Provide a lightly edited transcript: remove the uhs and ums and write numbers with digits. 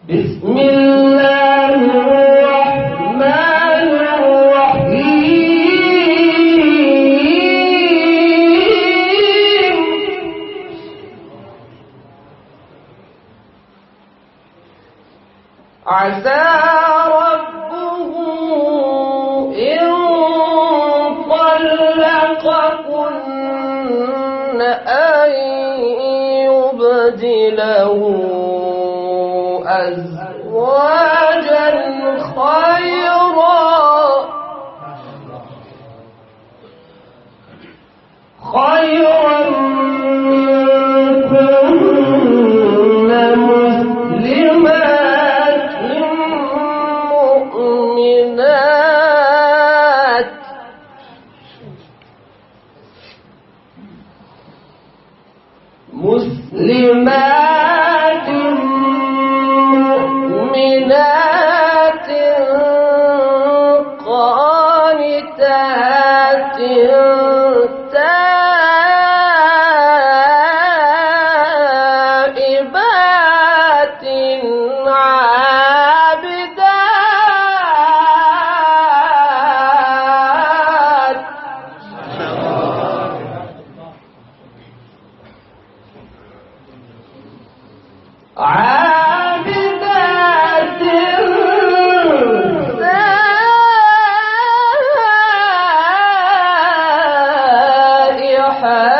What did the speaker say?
بسم الله الرحمن الرحيم عسى ربه إن طلقكن أن يبدله أزواجا خيرا منكن مسلمات مؤمنات قانتات تائبات عابدات عابدات سائحات